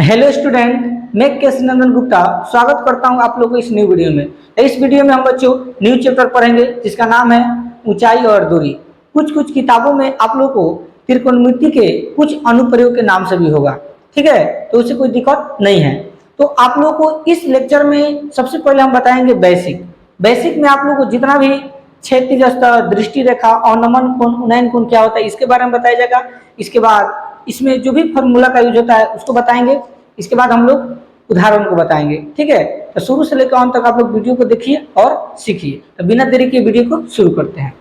Hello student, मैं केसी नंदन गुप्ता स्वागत करता हूं आप लोगों को इस न्यू वीडियो में। इस वीडियो में हम बच्चों न्यू चैप्टर पढ़ेंगे जिसका नाम है ऊंचाई और दूरी। कुछ कुछ किताबों में आप लोगों को त्रिकोणमिति के कुछ अनुप्रयोग के नाम से भी होगा, ठीक है, तो उससे कोई दिक्कत नहीं है। तो आप लोगों को इस लेक्चर में सबसे पहले हम बताएंगे बेसिक में आप लोगों को जितना भी क्षैतिज स्तर, दृष्टि रेखा, अवनमन कोण, उन्नयन कोण क्या होता है इसके बारे में बताया जाएगा। इसके बाद इसमें जो भी फॉर्मूला का यूज होता है उसको बताएंगे। इसके बाद हम लोग उदाहरण को बताएंगे, ठीक है। तो शुरू से लेकर अंत तक आप लोग वीडियो को देखिए और सीखिए। तो बिना देरी के वीडियो को शुरू करते हैं।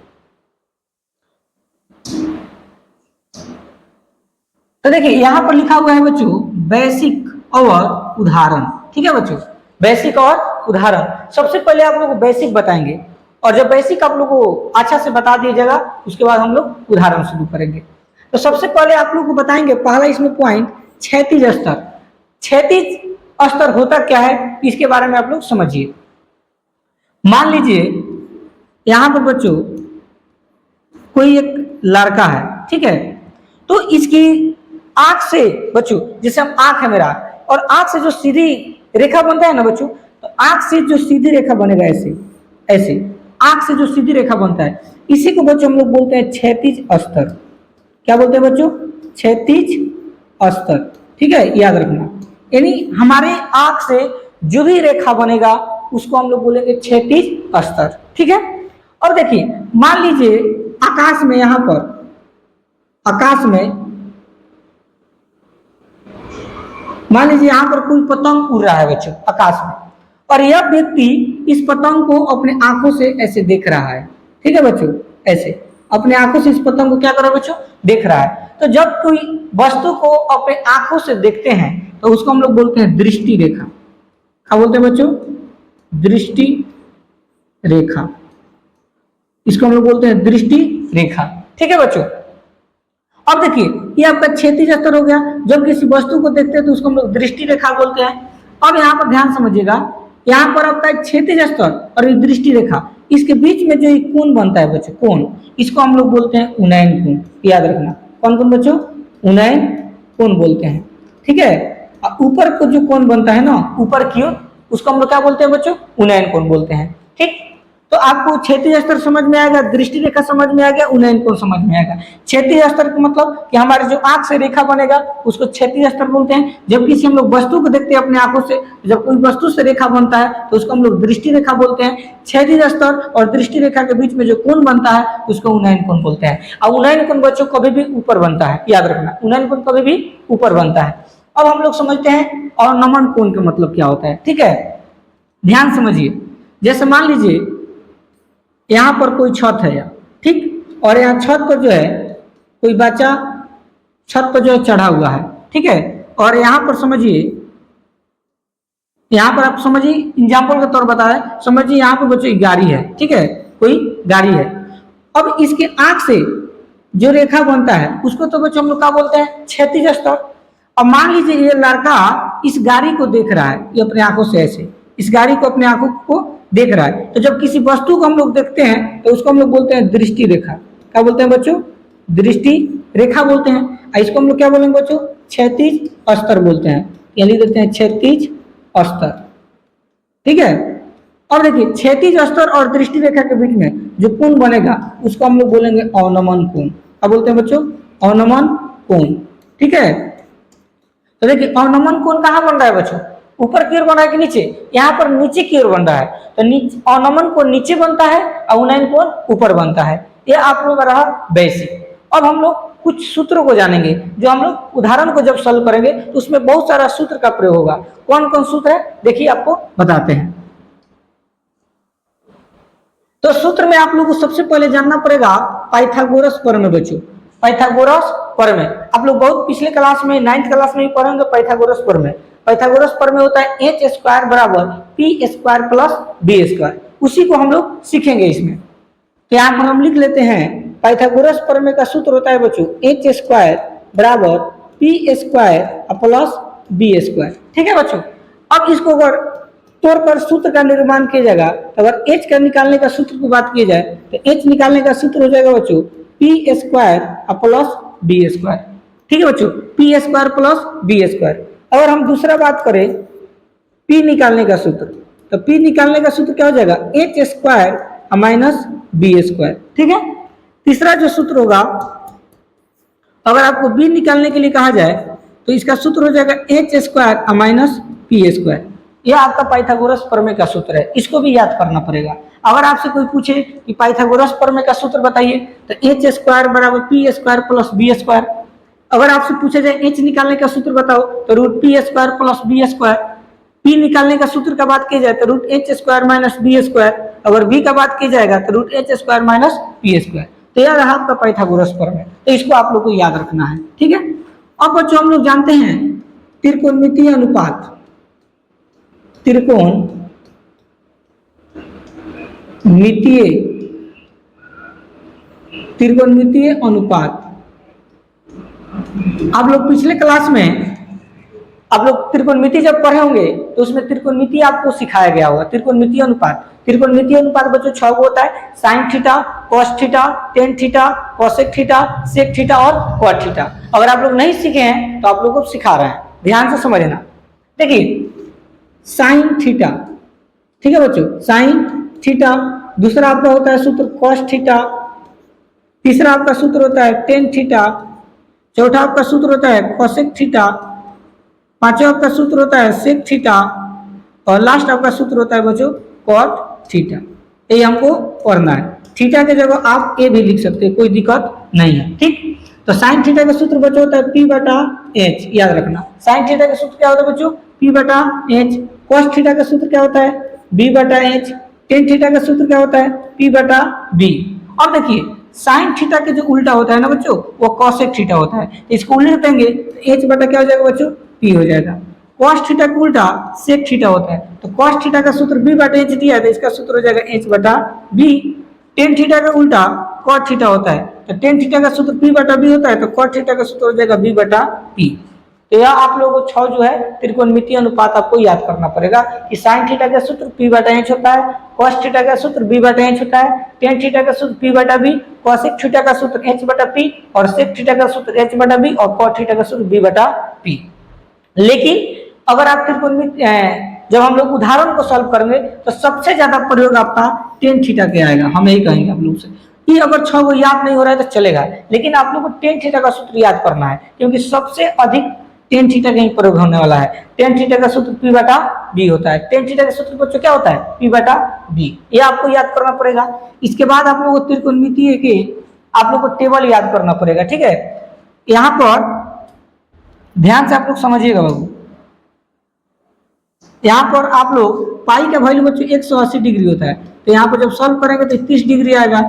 तो देखिए यहाँ पर लिखा हुआ है बच्चों बेसिक और उदाहरण, ठीक है बच्चों, बेसिक और उदाहरण। सबसे पहले आप लोग को बेसिक बताएंगे और जब बेसिक आप लोग को अच्छा से बता दिया जाएगा उसके बाद हम लोग उदाहरण शुरू करेंगे। तो सबसे पहले आप लोग को बताएंगे पहला इसमें पॉइंट क्षैतिज स्तर। क्षैतिज स्तर होता क्या है इसके बारे में आप लोग समझिए। मान लीजिए यहां पर बच्चों कोई एक लड़का है, ठीक है, तो इसकी आंख से बच्चों, जैसे हम आंख है मेरा और आंख से जो सीधी रेखा बनता है ना बच्चों, तो आंख से जो सीधी रेखा बनेगा ऐसे ऐसे आंख से जो सीधी रेखा बनता है इसी को बच्चों हम लोग बोलते हैं क्षैतिज स्तर। क्या बोलते हैं बच्चों? क्षैतिज स्तर, ठीक है, याद रखना। यानी हमारे आंख से जो भी रेखा बनेगा उसको हम लोग बोलेंगे क्षैतिज स्तर, ठीक है। और देखिए मान लीजिए आकाश में, यहां पर आकाश में मान लीजिए यहां पर कोई पतंग उड़ रहा है बच्चों आकाश में, और यह व्यक्ति इस पतंग को अपने आंखों से ऐसे देख रहा है, ठीक है बच्चों, ऐसे अपने आंखों से इस पतंग को क्या कर रहा है बच्चों? देख रहा है। तो जब कोई वस्तु को अपने आंखों से देखते हैं तो उसको हम लोग बोलते हैं दृष्टि रेखा। क्या बोलते हैं बच्चों? दृष्टि रेखा। इसको हम लोग बोलते हैं दृष्टि रेखा, ठीक है बच्चों। अब देखिए ये आपका क्षैतिज स्तर हो गया। जब किसी वस्तु को देखते हैं तो उसको हम लोग दृष्टि रेखा बोलते हैं। अब यहाँ पर ध्यान समझिएगा, यहाँ पर आपका क्षैतिज स्तर और ये दृष्टि रेखा, इसके बीच में जो कोण बनता है बच्चों, कोण, इसको हम लोग बोलते हैं उन्नयन कोण। याद रखना, कौन कौन बच्चों? उन्नयन कोण बोलते हैं, ठीक है। ऊपर को जो कोण बनता है ना ऊपर की ओर, उसको हम लोग क्या बोलते हैं बच्चों? उन्नयन कोण बोलते हैं, ठीक। तो आपको क्षैतिज स्तर समझ में आएगा, दृष्टि रेखा समझ में आ गया, उन्नयन कोण समझ में आएगा। क्षैतिज स्तर का मतलब कि हमारे जो आंख से रेखा बनेगा उसको क्षैतिज स्तर बोलते हैं। जब किसी हम लोग वस्तु को देखते हैं अपने आंखों से, जब कोई वस्तु से रेखा बनता है तो उसको हम लोग दृष्टि रेखा बोलते हैं। क्षैतिज स्तर और दृष्टि रेखा के बीच में जो कोण बनता है उसको उन्नयन कोण बोलते हैं। और उन्नयन कोण बच्चों कभी भी ऊपर बनता है, याद रखना, उन्नयन कोण कभी भी ऊपर बनता है। अब हम लोग समझते हैं अवनमन कोण का मतलब क्या होता है, ठीक है। ध्यान समझिए, जैसे मान लीजिए यहाँ पर कोई छत है, ठीक, और यहाँ छत पर जो है कोई बच्चा छत पर जो है चढ़ा हुआ है, ठीक है। और यहाँ पर समझिए, यहाँ पर आप समझिए, एग्जाम्पल के तौर बताए समझिए, यहाँ पर बच्चों गाड़ी है, ठीक है, कोई गाड़ी है। अब इसके आंख से जो रेखा बनता है उसको तो बच्चों हम लोग क्या बोलते हैं? क्षैतिज स्तर। अब मान लीजिए ये लड़का इस गाड़ी को देख रहा है, ये अपने आंखों से ऐसे इस गाड़ी को अपने आंखों को देख रहा है। तो जब किसी वस्तु को हम लोग देखते हैं तो उसको हम लोग बोलते हैं दृष्टि रेखा। क्या बोलते हैं बच्चों? दृष्टि रेखा बोलते हैं। इसको हम लोग क्या बोलेंगे बच्चों? क्षैतिज स्तर बोलते हैं। ये लिख देते हैं क्षैतिज स्तर, ठीक है। और देखिए क्षैतिज स्तर और दृष्टि रेखा के बीच में जो कोण बनेगा उसको हम लोग बोलेंगे अवनमन कोण। क्या बोलते हैं बच्चों? अवनमन कोण, ठीक है। तो देखिए अवनमन कोण कहाँ बन रहा है बच्चों? ऊपर की ओर बन रहा है कि नीचे? यहाँ पर नीचे की ओर बन रहा है। तो अवनमन कोण नीचे बनता है और उन्नयन कोण ऊपर बनता है। ये आप लोगों का रहा बेसिक। अब हम लोग कुछ सूत्रों को जानेंगे, जो हम लोग उदाहरण को जब सॉल्व करेंगे तो उसमें बहुत सारा सूत्र का प्रयोग होगा। कौन कौन सूत्र है देखिए आपको बताते हैं। तो सूत्र में आप लोग को सबसे पहले जानना पड़ेगा पाइथागोरस प्रमेय बच्चों। पाइथागोरस प्रमेय आप लोग बहुत पिछले क्लास में 9th क्लास में ही पढ़ेंगे। पाइथागोरस प्रमेय, पाइथागोरस प्रमेय होता है h स्क्वायर बराबर p square plus b square. उसी को हम लोग सीखेंगे इसमें। तो यहाँ पर हम लिख लेते हैं पाइथागोरस प्रमेय का सूत्र होता है बच्चों h स्क्वायर बराबर p square plus b square, ठीक है बच्चों। अब इसको अगर तोड़कर सूत्र का निर्माण किया जाएगा, अगर h का निकालने का सूत्र की बात की जाए तो h निकालने का सूत्र हो जाएगा बच्चों p square plus b square, ठीक है बच्चों, p square plus b square. अगर हम दूसरा बात करें P निकालने का सूत्र, तो P निकालने का सूत्र क्या हो जाएगा, H square minus B square. ठीक है। तीसरा जो सूत्र होगा, अगर आपको B निकालने के लिए कहा जाए तो इसका सूत्र हो जाएगा H square minus P square. यह आपका पाइथागोरस प्रमेय का सूत्र है, इसको भी याद करना पड़ेगा। अगर आपसे कोई पूछे कि पाइथागोरस प्रमेय का सूत्र बताइए, तो एच स्क्वायर बराबर P square plus B square. अगर आपसे पूछा जाए एच निकालने का सूत्र बताओ, तो root P square plus B square. P निकालने का सूत्र का बात की जाए तो root H square minus B square. अगर बी का बात की जाएगा तो root H square minus P square. तो यह रहा आपका पाइथागोरस प्रमेय, तो इसको आप लोग को याद रखना है। ठीक है। अब बच्चों हम लोग जानते हैं त्रिकोणमितीय अनुपात। त्रिकोणमितीय अनुपात आप लोग पिछले क्लास में आप लोग त्रिकोणमिति जब पढ़े होंगे तो उसमें त्रिकोणमिति आपको सिखाया गया होगा। त्रिकोणमितीय अनुपात, त्रिकोणमितीय अनुपात बच्चों 6 गो होता है, sine theta, cos theta, tan theta, cosec theta, sec theta और कॉट थीटा। अगर आप लोग नहीं सीखे हैं तो आप लोग को सिखा रहे हैं, ध्यान से समझना। देखिए साइन थीटा, ठीक है बच्चों, साइन थीटा। दूसरा आपका होता है सूत्र कॉस थीटा। तीसरा आपका सूत्र होता है टेन थीटा। चौथा आपका सूत्र होता है कोसेक थीटा। पांचवा आपका सूत्र होता है सेक थीटा। और लास्ट आपका सूत्र होता है बच्चों कॉट थीटा। ये हमको पढ़ना है। थीटा की जगह आप ए भी लिख सकते हैं, कोई दिक्कत नहीं है। ठीक। तो साइन थीटा का सूत्र बच्चों होता है पी बटा एच, याद रखना। साइन थीटा का सूत्र क्या होता है बच्चों, पी बटा एच। कॉस थीटा का सूत्र क्या होता है, बी बटा एच। टेन थीटा का सूत्र क्या होता है, पी बटा बी। अब देखिए साइन थीटा के जो उल्टा होता है ना बच्चों, वो कॉसेक थीटा होता है। इसको उल्टेंगे तो एच बटा क्या हो जाएगा बच्चों, पी हो जाएगा। कॉस थीटा का उल्टा सेक थीटा होता है, तो कॉस थीटा का सूत्र बी बटा एच दिया है, तो इसका सूत्र हो जाएगा एच बटा बी। टेन थीटा का उल्टा कॉट थीटा होता है, तो टेन थीटा का सूत्र पी बटा बी होता है, तो कॉट थीटा का सूत्र हो जाएगा बी बटा पी। तो यह आप लोगों को 6 जो है त्रिकोणमितीय अनुपात आपको याद करना पड़ेगा कि साइन थीटा का सूत्र पी बटा एच होता है, कॉस थीटा का सूत्र बी बटा एच होता है, टेन थीटा का सूत्र पी बटा बी, कोसेक थीटा का सूत्र एच बटा पी और सेक थीटा का सूत्र एच बटा बी और कॉट थीटा का सूत्र बी बटा पी। लेकिन अगर आप त्रिकोणमिति जब हम लोग उदाहरण को सॉल्व करेंगे तो सबसे ज्यादा प्रयोग आपका टेन थीटा के आएगा। हम यही कहेंगे आप लोग से कि अगर 6 को याद नहीं हो रहा है तो चलेगा, लेकिन आप लोग को टेन थीटा का सूत्र याद करना है, क्योंकि सबसे अधिक टेन थीटा का ही प्रयोग होने वाला है। टेन थीटा का सूत्र पी बटा बी होता है। टेन थीटा का सूत्र बच्चों क्या होता है, पी बटा बी। ये आपको याद करना पड़ेगा। इसके बाद आप लोग को त्रिकोणमितीय के आप लोग को टेबल याद करना पड़ेगा। ठीक है। यहाँ पर ध्यान से आप लोग समझिएगा बाबू, यहाँ पर आप लोग पाई का वैल्यू बच्चों 180 डिग्री होता है, तो यहाँ पर जब सॉल्व करेंगे तो 30 डिग्री आएगा।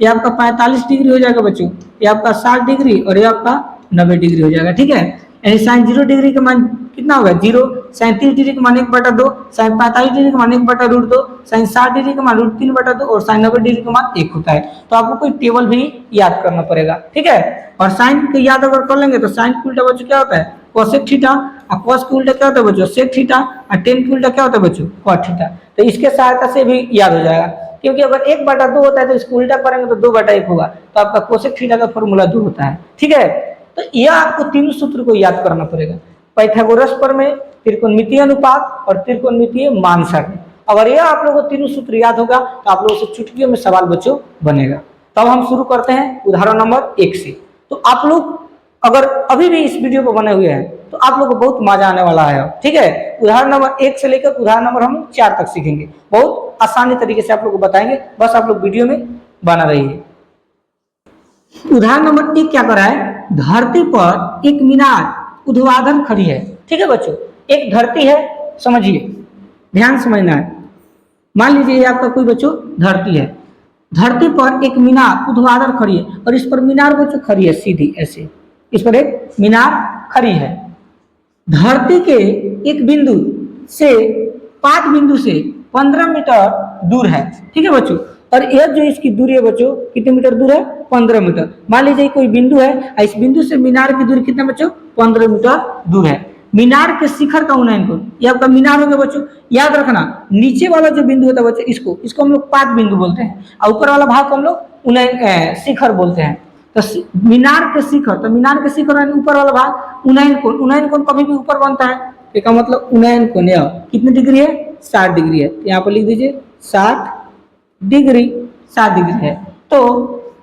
ये आपका 45 डिग्री हो जाएगा बच्चों, ये आपका 60 डिग्री और ये आपका 90 डिग्री हो जाएगा। ठीक है। यानी साइन 0 डिग्री का मान कितना होगा 0, साइन 30 डिग्री का मान 1/2, साइन 45 डिग्री का मान 1/√2, साइन 60 डिग्री का मान √3/2 और साइन 90 डिग्री का मान 1 होता है। तो आपको कोई टेबल भी याद करना पड़ेगा। ठीक है। और साइन को याद अगर कर लेंगे तो साइन का उल्टा बच्चों क्या होता है, कोसेक थीटा, और कॉस का उल्टा क्या होता है बच्चों, सेक थीटा, और टेन का उल्टा क्या होता है बच्चों, कॉट थीटा। तो इसके सहायता से भी याद हो जाएगा, क्योंकि अगर 1/2 होता है तो इसको उल्टा करेंगे तो 2/1 होगा, तो आपका कोसेक थीटा का फॉर्मूला 2 होता है। ठीक है। तो यह आपको तीनों सूत्र को याद करना पड़ेगा, पाइथागोरस प्रमेय, त्रिकोणमितीय अनुपात और त्रिकोणमितीय मान सारणी। अगर यह आप लोगों को तीनों सूत्र याद होगा तो आप लोगों से चुटकियों में सवाल बच्चों बनेगा। तब हम शुरू करते हैं उदाहरण नंबर 1 से। तो आप लोग अगर अभी भी इस वीडियो पर बने हुए हैं तो आप लोग को बहुत मजा आने वाला है। ठीक है। उदाहरण नंबर 1 से लेकर उदाहरण नंबर हम 4 तक सीखेंगे। बहुत आसानी तरीके से आप लोग को बताएंगे, बस आप लोग वीडियो में बना रहिए। उदाहरण नंबर 1 क्या कर रहा है, धरती पर एक मीनार ऊर्ध्वाधर खड़ी है। ठीक है बच्चों, एक धरती है, समझिए, ध्यान समझना है। मान लीजिए ये आपका कोई बच्चों धरती है, धरती पर एक मीनार ऊर्ध्वाधर खड़ी है और इस पर मीनार बच्चों खड़ी है सीधी ऐसे, इस पर एक मीनार खड़ी है। धरती के एक बिंदु से 5 बिंदु से 15 मीटर दूर है। ठीक है बच्चों। और यह जो इसकी दूरी है बच्चों कितने मीटर दूर है, 15 मीटर। मान लीजिए कोई बिंदु है, इस बिंदु से मीनार की दूरी कितना बच्चों, 15 मीटर दूर है। मीनार के शिखर का उन्नयन कोण, ये आपका मीनार हो गया बच्चों। याद रखना नीचे वाला जो बिंदु होता है बच्चों, इसको हम लोग पाद बिंदु बोलते हैं, और ऊपर वाला भाग को हम लोग उन्नयन शिखर बोलते हैं। तो मीनार के शिखर, तो मीनार के शिखर यानी ऊपर वाला भाग, उन्नयन कोण कभी भी ऊपर बनता है, तो इसका मतलब उन्नयन कोण यह कितने डिग्री है, 60 डिग्री है। तो यहाँ पर लिख दीजिए 60 डिग्री, 60 डिग्री है। तो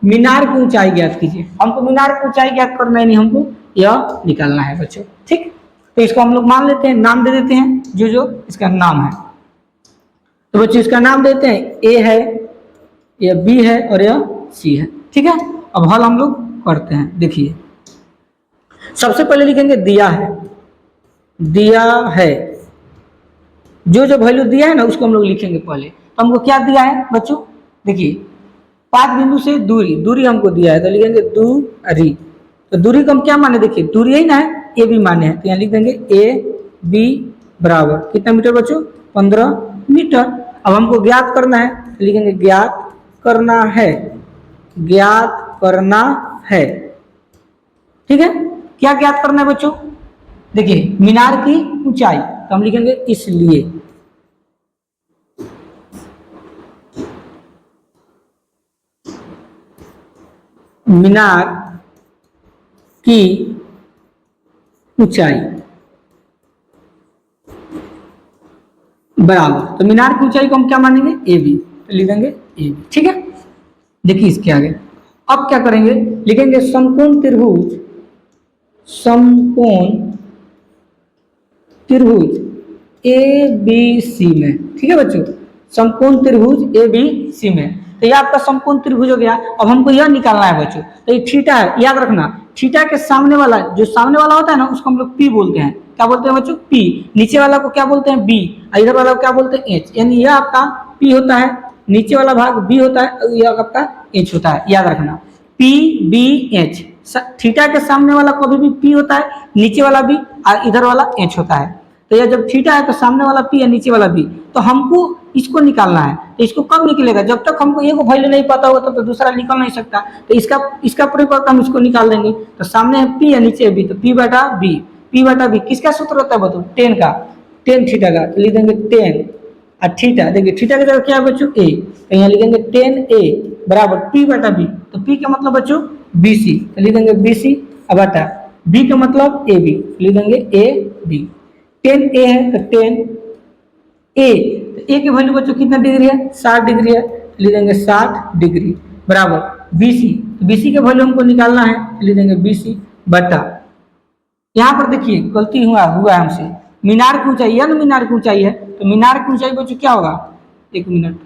मीनार की ऊंचाई ज्ञात कीजिए। हमको मीनार की ऊंचाई ज्ञात करना है, नहीं हमको यह निकालना है बच्चों। ठीक, तो इसको हम लोग मान लेते हैं, नाम दे देते हैं जो जो इसका नाम है। तो बच्चों इसका नाम देते हैं, ए है, यह बी है और यह सी है। ठीक है, अब हल हम लोग करते हैं। देखिए सबसे पहले लिखेंगे दिया है, दिया है, जो जो वैल्यू दिया है ना उसको हम लोग लिखेंगे पहले। तो हमको क्या दिया है बच्चों, देखिए 5 बिंदु से दूरी, दूरी हमको दिया है तो लिखेंगे दूरी। तो दूरी को हम क्या माने, देखिए दूरी ही ना है, ए बी माने हैं, तो यहाँ लिख देंगे ए बी बराबर कितना मीटर बच्चों, 15 मीटर। अब हमको ज्ञात करना है, तो लिखेंगे ज्ञात करना है, ज्ञात करना है। ठीक है, क्या ज्ञात करना है बच्चों, देखिए मीनार की ऊंचाई, तो हम लिखेंगे इसलिए मीनार की ऊंचाई बराबर, तो मीनार की ऊंचाई को हम क्या मानेंगे, ए बी, तो लिख देंगे ए बी। ठीक है, देखिए इसके आगे अब क्या करेंगे, लिखेंगे समकोण त्रिभुज, समकोण त्रिभुज ए बी सी में। ठीक है बच्चों, समकोण त्रिभुज ए बी सी में, तो ये आपका समकोण त्रिभुज हो गया। अब हमको यह निकालना है बच्चों, तो ये थीटा है, याद रखना थीटा के सामने वाला, जो सामने वाला होता है ना उसको हम लोग पी बोलते हैं। क्या बोलते हैं बच्चों, पी। नीचे वाला को क्या बोलते हैं, बी। इधर वाला को क्या बोलते हैं, एच। यानी यह आपका पी होता है, नीचे वाला भाग बी होता है, यह आपका एच होता है। याद रखना पी बी एच, थीटा के सामने वाला कभी भी पी होता है, नीचे वाला बी और इधर वाला एच होता है। तो यह जब थीटा है तो सामने वाला पी है, नीचे वाला बी, तो हमको इसको निकालना है। तो इसको कब निकलेगा, जब तक हमको एक वैल्यू नहीं पता होगा तब तो दूसरा निकल नहीं सकता। तो इसका प्रयोग करके हम इसको निकाल देंगे। तो सामने है पी है, नीचे है बी, तो पी बटा बी, पी बटा बी किसका सूत्र होता है बताओ, टेन का, टेन थीटा का। तो लिख देंगे टेन और थीटा, देखिए थीटा की जगह क्या है बच्चों, ए, तो यहाँ लिखेंगे टेन ए बराबर पी बटा बी। तो पी का मतलब बच्चों बी सी, तो लिख देंगे बी सी बटा बी का मतलब ए बी, लिख देंगे ए बी। 10 ए है तो 10 ए, तो ए की वैल्यू बच्चों कितना डिग्री है, 60 डिग्री है, लिख देंगे 60 डिग्री बराबर बी सी। तो बी सी का वैल्यू हमको निकालना है, लिख देंगे बी सी बटा, यहाँ पर देखिए गलती हुआ है हमसे, मीनार की ऊंचाई है ना, मीनार की ऊंचाई है, तो मीनार की ऊंचाई बच्चों क्या होगा, एक मिनट,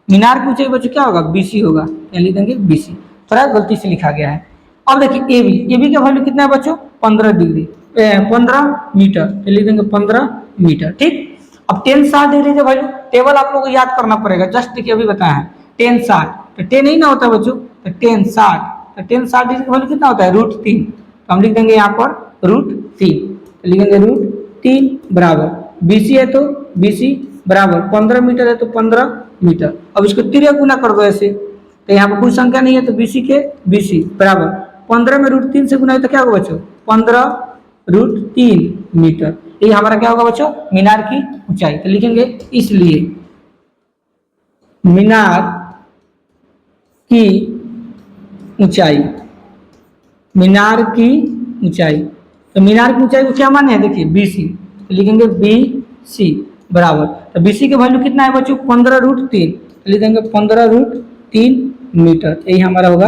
मीनार की ऊंचाई बच्चों क्या होगा, बीसी होगा, यहाँ लिख देंगे बीसी, थोड़ा गलती से लिखा गया है। अब देखिए ए बी का वैल्यू कितना है बच्चों, 15 डिग्री 15 मीटर, तो लिख देंगे 15 मीटर। ठीक, अब 10 60 डिग्री का वैल्यू टेबल आप लोगों को याद करना पड़ेगा, जस्ट देखिए अभी बताया है 10 60, तो 10 ही ना होता है बच्चों, तो 10 60, तो 10 60 डिग्री का वैल्यू कितना होता है, √3, तो हम लिख देंगे यहाँ पर √3, तो लिखेंगे √3 बराबर बीसी है तो बीसी बराबर 15 मीटर है तो 15 मीटर। अब इसको तिरक गुना कर दो ऐसे, तो यहाँ पर कोई संख्या नहीं है तो बीसी के बीसी बराबर 15 में √3 से गुना है तो क्या होगा बच्चों, 15√3 मीटर। ये हमारा क्या होगा बच्चों, मीनार की ऊंचाई। तो लिखेंगे इसलिए मीनार की ऊंचाई, मीनार की ऊंचाई, तो मीनार की ऊंचाई को क्या माने हैं, देखिए बीसी, तो लिखेंगे बीसी बराबर, तो बीसी का वैल्यू कितना है बच्चों, 15√3, तो लिख देंगे 15√3 मीटर। यही हमारा होगा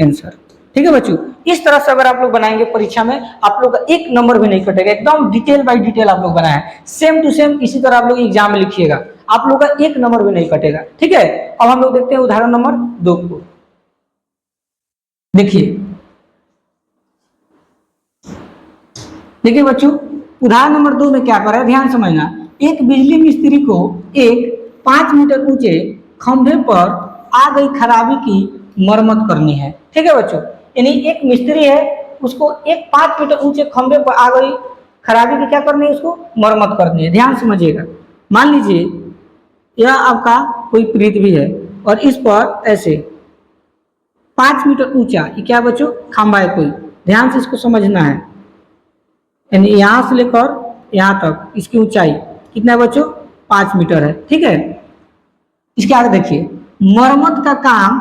आंसर। ठीक है बच्चों, इस तरह से अगर आप लोग बनाएंगे परीक्षा में आप लोग का एक नंबर भी नहीं कटेगा, एकदम डिटेल बाय डिटेल आप लोग बनाए हैं, सेम टू सेम इसी तरह आप लोग एग्जाम में लिखिएगा, आप लोग का एक नंबर भी नहीं कटेगा। ठीक है, अब हम लोग देखते हैं उदाहरण नंबर 2 को। देखिए बच्चों, उदाहरण नंबर 2 में क्या कर रहा है, ध्यान समझना। एक बिजली मिस्त्री को एक 5 मीटर ऊंचे खंभे पर आ गई खराबी की मरम्मत करनी है। ठीक है बच्चों, यानी एक मिस्त्री है, उसको एक 5 मीटर ऊंचे खंभे पर आ गई खराबी की क्या करनी है, उसको मरम्मत करनी है। ध्यान समझिएगा, मान लीजिए यह आपका कोई पृथ्वी है और इस पर ऐसे 5 मीटर ऊंचा, ये क्या बच्चों, खंभा है कोई, ध्यान से इसको समझना है, यानी यहाँ से लेकर यहाँ तक इसकी ऊंचाई कितना है बच्चों, 5 मीटर है। ठीक है, इसके आगे देखिए, मरम्मत का काम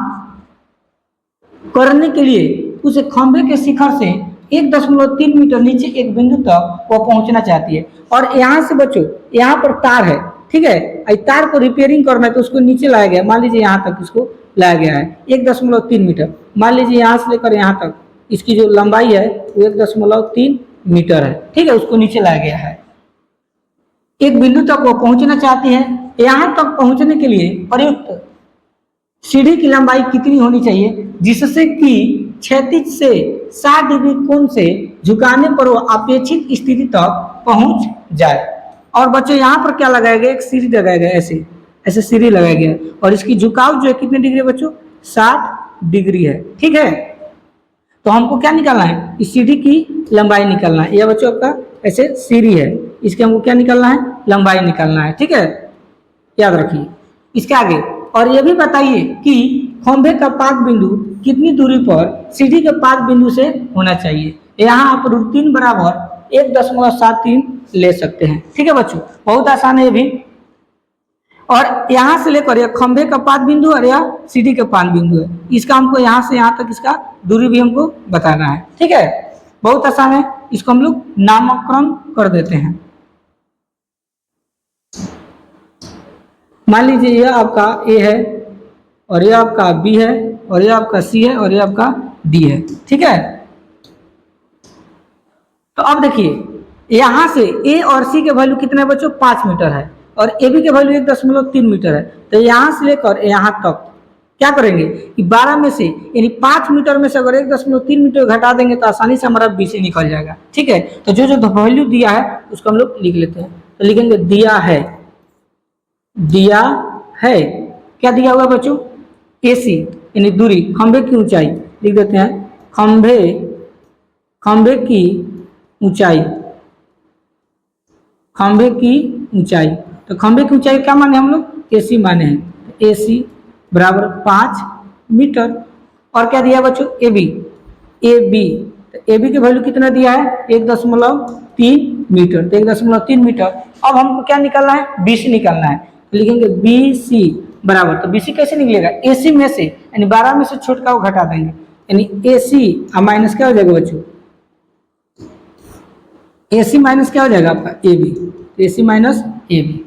करने के लिए उसे खंभे के शिखर से 1.3 मीटर नीचे एक बिंदु तक वो पहुंचना चाहती है। और यहाँ से बच्चों यहाँ पर तार है, ठीक है, तार को रिपेयरिंग करना है तो उसको नीचे लाया गया, मान लीजिए यहाँ तक इसको लाया गया है 1.3 मीटर। मान लीजिए यहाँ से लेकर यहाँ तक इसकी जो लंबाई है वो 1.3 मीटर है, ठीक है, उसको नीचे लाया गया है। एक बिंदु तक वो पहुंचना चाहती है। यहाँ तक पहुंचने के लिए प्रयुक्त सीढ़ी की लंबाई कितनी होनी चाहिए जिससे कि क्षैतिज से 60 डिग्री कोण से झुकाने पर वो अपेक्षित स्थिति तक पहुंच जाए। और बच्चों यहाँ पर क्या लगाया गया, एक सीढ़ी लगाया गया, ऐसे ऐसे सीढ़ी लगाया गया और इसकी झुकाव जो है कितने डिग्री है बच्चों, 60 डिग्री है, ठीक है। तो हमको क्या निकालना है, इस सीढ़ी की लंबाई निकालना है। यह बच्चों आपका ऐसे सीढ़ी है, इसके हमको क्या निकालना है, लंबाई निकालना है, ठीक है, याद रखिए। इसके आगे और ये भी बताइए कि खंभे का पाद बिंदु कितनी दूरी पर सीढ़ी के पाद बिंदु से होना चाहिए। यहाँ आप √3 बराबर 1.73 ले सकते हैं, ठीक है बच्चों, बहुत आसान है ये भी। और यहाँ से लेकर यह खंभे का पाद बिंदु और यह सीढ़ी का पाद बिंदु है, इसका हमको यहाँ से यहाँ तक इसका दूरी भी हमको बताना है, ठीक है, बहुत आसान है। इसको हम लोग नामकरण कर देते हैं। मान लीजिए यह आपका ए है और यह आपका बी है और यह आपका सी है और यह आपका डी है, ठीक है। तो अब देखिए यहाँ से ए और सी के वैल्यू कितने है बच्चों, 5 मीटर है और ए बी के वैल्यू 1.3 मीटर है। तो यहाँ से लेकर यहाँ तक क्या करेंगे कि 12 में से यानी 5 मीटर में से अगर 1.3 मीटर घटा देंगे तो आसानी से हमारा बी से निकल जाएगा, ठीक है। तो जो जो वैल्यू दिया है उसको हम लोग लिख लेते हैं। तो लिखेंगे दिया है, दिया है, क्या दिया हुआ बच्चों, AC यानी दूरी, खंभे की ऊंचाई लिख देते हैं, खंभे की ऊंचाई, खंभे की ऊंचाई। तो खंभे की ऊंचाई क्या माने हम लोग, AC माने हैं। तो AC बराबर 5 मीटर। और क्या दिया बच्चों, AB, तो AB की वैल्यू कितना दिया है, 1.3 मीटर। तो 1.3 मीटर। अब हमको क्या निकालना है, BC निकालना है। तो लिखेंगे BC बराबर, तो BC कैसे निकलेगा, AC में से यानी 12 में से छोटा को घटा देंगे, यानी AC माइनस क्या हो जाएगा बच्चों, AC माइनस क्या हो जाएगा आपका AB, AC माइनस AB।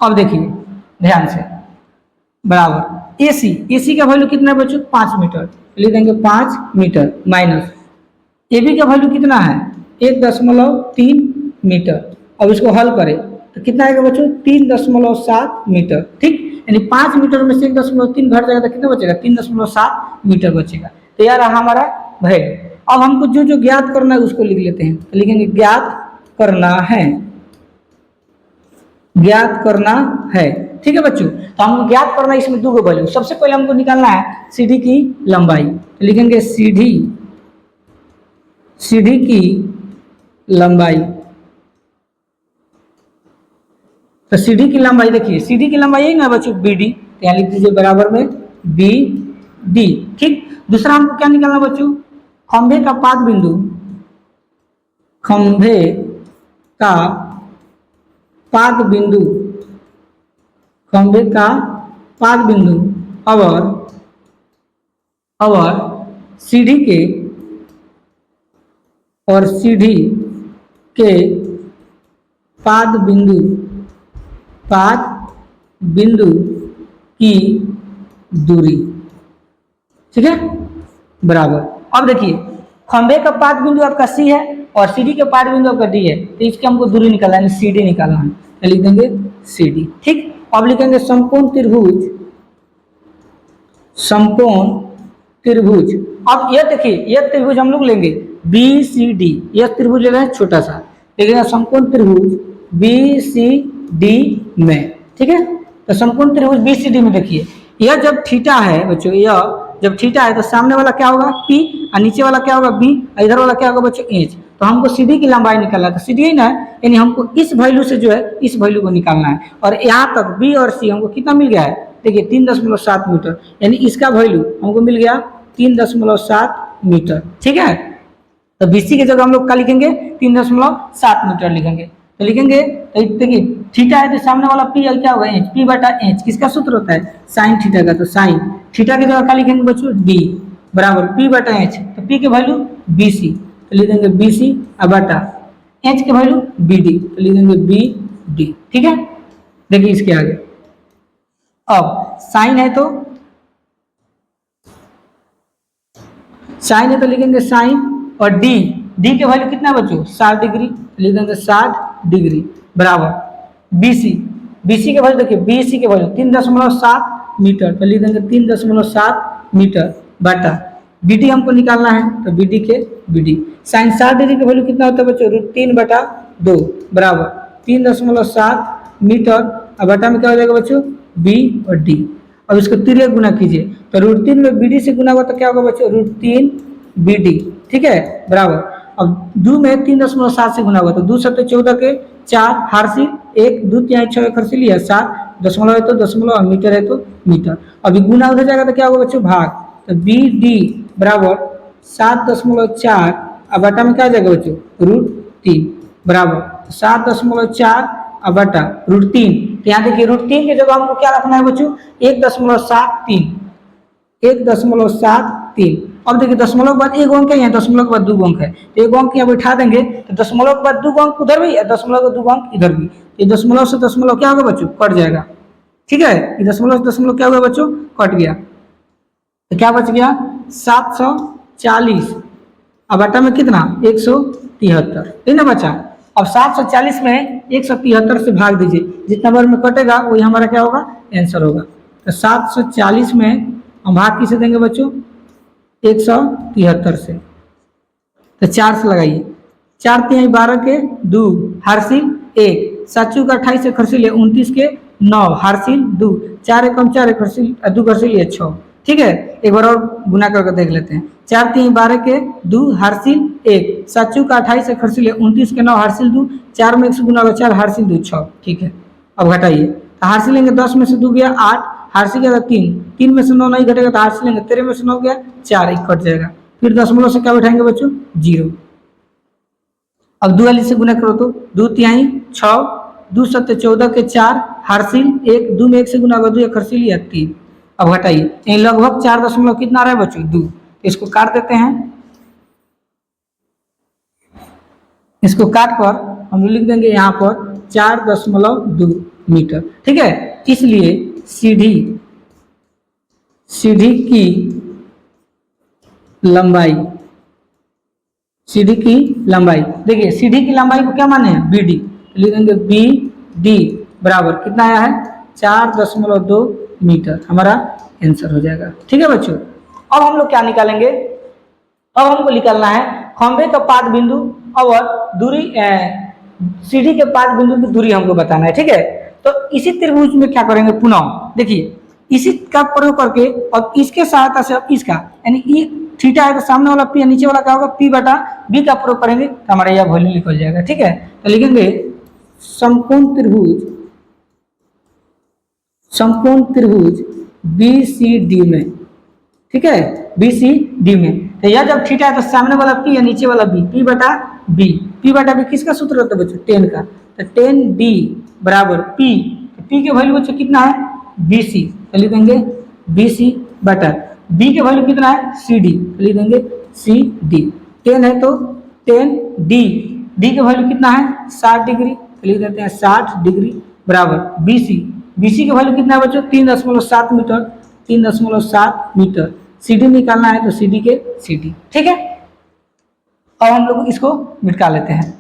अब देखिए ध्यान से, बराबर AC का वैल्यू कितना है बच्चों, 5 मीटर, लिख देंगे 5 मीटर माइनस AB का वैल्यू कितना है, 1.3 मीटर। अब इसको हल करें तो कितना आएगा बच्चों, 3.7 मीटर, ठीक, यानी 5 मीटर में से 1.3 घट जाएगा तो कितना बचेगा, 3.7 मीटर बचेगा। तो यार हमारा वैल्यू। अब हमको जो जो ज्ञात करना है उसको लिख लेते हैं। तो लिखेंगे ज्ञात करना है, ज्ञात करना है, ठीक है बच्चों। तो हमको ज्ञात करना है, इसमें 2 वैल्यू। सबसे पहले हमको निकालना है सीढ़ी की लंबाई। तो लिखेंगे सीढ़ी की लंबाई। तो सीढ़ी की लंबाई देखिए, सीढ़ी की लंबाई है ना बच्चों BD, तो यहाँ लिख दीजिए बराबर में BD, ठीक। दूसरा हमको क्या निकालना बच्चों, खंभे का पाद बिंदु, खंभे का पाद बिंदु, खंभे का पाद बिंदु और सीढ़ी के पाद बिंदु की दूरी, ठीक है, बराबर। अब देखिए खंभे का पाद बिंदु आपका C है और सीढ़ी के पाद बिंदु आपका D है, तो इसके हमको दूरी निकालना है, CD निकालना है। तो लिख देंगे CD, ठीक। अब लिखेंगे समकोण त्रिभुज। अब यह देखिए, यह त्रिभुज हम लोग लेंगे BCD, यह त्रिभुज ले रहे हैं छोटा सा, लेकिन समकोण त्रिभुज BCD में, ठीक है। तो समकोण त्रिभुज BCD में देखिए, यह जब थीटा है बच्चों, यह जब थीटा है तो सामने वाला क्या होगा P और नीचे वाला क्या होगा B और इधर वाला क्या होगा बच्चों H। तो हमको सीढ़ी की लंबाई निकालना है, तो सीढ़ी ना यानी हमको इस वैल्यू से जो है इस वैल्यू को निकालना है। और यहाँ तक B और C हमको कितना मिल गया है, देखिए 3.7 मीटर, यानी इसका वैल्यू हमको मिल गया 3.7 मीटर, ठीक है। तो BC की जगह हम लोग क्या लिखेंगे, 3.7 मीटर लिखेंगे। तो लिखेंगे, तो देखिए थीटा है तो सामने वाला P क्या होगा H, P/H किसका सूत्र होता है, साइन थीटा का। तो साइन थीटा की जगह क्या लिखेंगे बच्चों, D बराबर पी बटा एच, तो पी के वैल्यू बी सी, तो लिख देंगे बी सी बटा एच के वैल्यू बी डी, तो लिख देंगे बी डी। ठीक है, देखिए इसके आगे अब साइन है, तो साइन है तो लिखेंगे साइन, और डी, डी के वैल्यू कितना बच्चों 60 डिग्री, लिख देंगे 60 डिग्री बराबर बीसी, बीसी के वैल्यू देखिए बीसी के वैल्यू 3.7 मीटर, तो लिख देंगे 3.7 मीटर बटा बीडी हमको निकालना है, तो बीडी के बीडी साइन 60 डिग्री के वैल्यू कितना होता है बच्चों √3/2 बराबर 3.7 मीटर, और बटा में क्या हो जाएगा बच्चों बी और डी। अब इसको तिर्य गुना कीजिए, तो √3 में बीडी से गुना होगा तो क्या होगा बच्चों √3 बीडी। ठीक है बराबर, अब 2 में 3.7 से गुना होगा तो 2 7 14 के 4 हार्सिल 1 2 3 6 खर्चिल है 7 दशमलव है तो दशमलव, मीटर है तो मीटर। अभी गुना उधर जाएगा तो क्या होगा बच्चों भाग, तो बी डी बराबर 7.4, अब बटा में क्या आ जाएगा बच्चों √3 बराबर 7.4 अब बटा √3, तो यहाँ देखिए √3 के जगह हमको क्या रखना है बच्चों 1.73, 1.73। अब देखिए दशमलव के बाद एक अंक है, यहाँ दशमलव के बाद 2 अंक है, तो एक अंक यहाँ बैठा देंगे तो दशमलव के बाद 2 अंक उधर भी, दशमलव के 2 अंक इधर भी, ये दशमलव से दशमलव क्या होगा बच्चों कट जाएगा। ठीक है, ये दशमलव से दशमलव क्या होगा बच्चों कट गया, तो क्या बच गया 740, अब बटा में कितना 173, ठीक ना बच्चा। अब 740 में 173 से भाग दीजिए, जितना बार में कटेगा वही हमारा क्या होगा आंसर होगा। तो 740 में हम भाग किसे देंगे बच्चों 173 से, तो 4 से लगाइए, 4 3 12 के 2 हार्सिल 1 7 का 28 से खर्चिल 29 के 9 हार्सिल 2 4 एकम 4 खर्चिल 2 खर्चिल 6। ठीक है, एक बार और गुना करके देख लेते हैं, 4 3 12 के 2 हार्सिल 1 7 का 28 से खर्चिल 29 के 9 हार्सिल 2 4 में 1 से गुना होगा 4 हार्सिल 2 6। ठीक है, अब घटाइए, तो हार्सिल लेंगे 10 में से 2 गया 8, हार्सिल गया 3, 3 में से 9 नहीं घटेगा तो हार्सिल लेंगे 13 में से 9 गया 4, एक कट जाएगा, फिर दशमलव से क्या बैठाएंगे बच्चों 0। अब 2 से गुना करो तो 2 3 6 2 7 14 के 4 हार्सिल 1 2 में 1 से गुना होगा 2 खर्चिल 3। अब हटाइए, यही लगभग 4 दशमलव कितना रहा है बच्चों 2, इसको काट देते हैं, इसको काट कर हम लिख देंगे यहाँ पर 4.2 मीटर। ठीक है, इसलिए सीढ़ी की लंबाई, सीढ़ी की लंबाई देखिए सीढ़ी की लंबाई को क्या माने हैं बी डी, लिख देंगे बी डी बराबर कितना आया है 4.2 मीटर, हमारा आंसर हो जाएगा। ठीक है बच्चों, अब हम लोग क्या निकालेंगे, अब हमको निकालना है खंभे का पाद बिंदु और दूरी, सीढ़ी के पाद बिंदु की दूरी हमको बताना है। ठीक है, तो इसी त्रिभुज में क्या करेंगे पुनः देखिए इसी का प्रयोग करके और इसके सहायता से अब इसका यानी ई थीटा है तो सामने वाला पी नीचे वाला क्या होगा पी बटा बी का प्रयोग करेंगे तो हमारा यह वैल्यू निकल जाएगा। ठीक है, तो लिखेंगे समकोण त्रिभुज BCD में। ठीक है, BCD में, तो यह जब थीटा है तो सामने वाला पी या नीचे वाला बी, पी बटा बी किसका सूत्र होता है बच्चों 10 का, तो 10D बराबर पी, पी के वैल्यू बच्चों कितना है BC, तो लिख देंगे BC बटा बी के वैल्यू कितना है CD, तो लिख देंगे CD, 10 है तो 10D, डी के वैल्यू कितना है 60 डिग्री, तो लिख देते हैं 60 डिग्री बराबर BC के वैल्यू कितना है बच्चों 3.7 मीटर, 3.7 मीटर, CD निकालना है तो CD के CD। ठीक है, अब हम लोग इसको मिटा लेते हैं।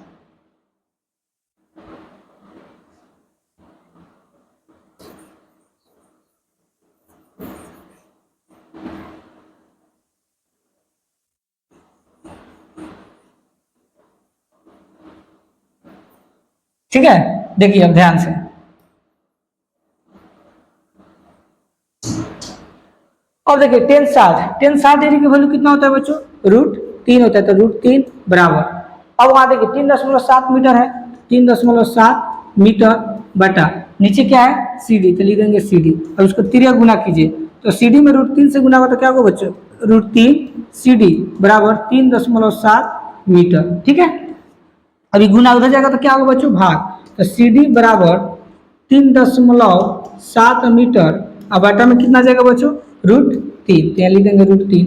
ठीक है, देखिए अब ध्यान से, और देखिए 10 डिग्री की वैल्यू कितना होता है बच्चों √3 होता है, तो √3 बराबर, अब वहां देखिए 3.7 मीटर है, 3.7 मीटर बटा नीचे क्या है CD, तो लिख देंगे CD, अब उसको तिर्यक गुना कीजिए तो CD में √3 से गुना होगा तो क्या होगा बच्चों √3 CD बराबर 3.7 मीटर। ठीक है, अभी गुना उधर जाएगा तो क्या होगा बच्चों भाग, तो CD बराबर 3.7 मीटर, अब बटा में कितना जाएगा बच्चों √3, तो यहाँ लिख देंगे √3,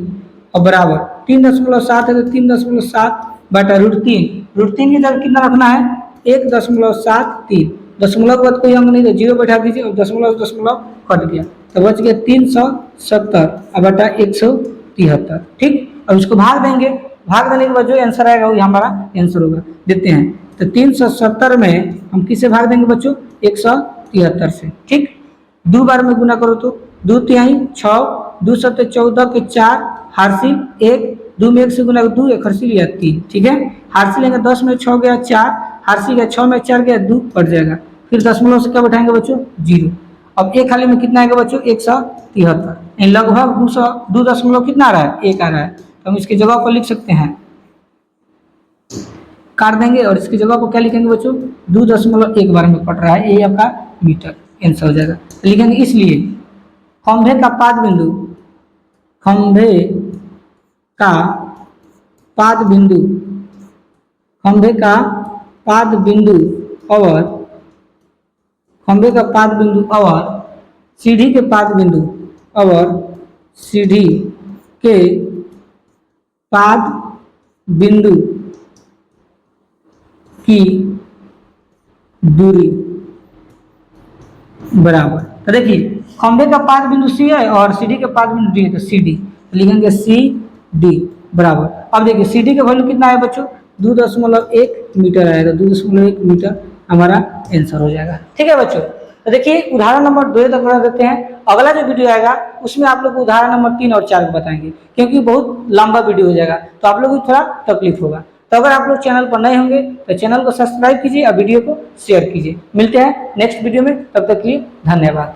और बराबर 3.7 है तो 3.7 बटा √3, √3 की जगह कितना रखना है 1.73, दशमलव के बाद कोई अंक नहीं तो 0 बैठा दीजिए और दशमलव दशमलव कट गया तो बच गया 370 और बटा 173। ठीक, अब इसको भाग देंगे, भाग देने के बाद जो आंसर आएगा वही हमारा आंसर होगा। देते हैं तो 370 में हम किससे भाग देंगे बच्चों 173 से। ठीक, 2 बार में गुना करो तो 2 तिहाई 6, 2 सत्ते 14 के 4, हारसी 1, 2 में 1 से गुना 2, 1 हर्षी लिया 3। ठीक है, हारसी लेंगे 10 में 6 गया 4, हारसी गया 6 में 4 गया 2 कट जाएगा, फिर दशमलव से क्या बैठाएंगे बच्चों 0। अब एक खाली में कितना आएगा बच्चों 173, लगभग 2 दशमलव कितना आ रहा है 1 आ रहा है, तो हम इसकी जगह पर लिख सकते हैं, काट देंगे और इसकी जगह पर क्या लिखेंगे बच्चों 2.1 बार में कट रहा है, ये आपका मीटर आंसर हो जाएगा। तो लिखेंगे इसलिए खंभे का पाद बिंदु, खंभे का पाद बिंदु, खंभे का पाद बिंदु और खंभे का पाद बिंदु और सीढ़ी के पाद बिंदु और सीढ़ी के पाद बिंदु की दूरी बराबर। तो देखिए खंभे का पाद बिंदु सी है और सीढ़ी के पाद बिंदु डी है, तो सी डी लिखेंगे सी डी बराबर। अब देखिए सी डी का वैल्यू कितना है बच्चों 2.1 मीटर आएगा, 2.1 मीटर हमारा आंसर हो जाएगा। ठीक है बच्चों, तो देखिए उदाहरण नंबर 2 तक बता देते हैं। अगला जो वीडियो आएगा उसमें आप लोग उदाहरण नंबर 3 और 4 बताएंगे, क्योंकि बहुत लंबा वीडियो हो जाएगा तो आप लोगों को थोड़ा तकलीफ होगा। तो अगर आप लोग चैनल पर नए होंगे तो चैनल को सब्सक्राइब कीजिए और वीडियो को शेयर कीजिए। मिलते हैं नेक्स्ट वीडियो में, तब तक के लिए धन्यवाद।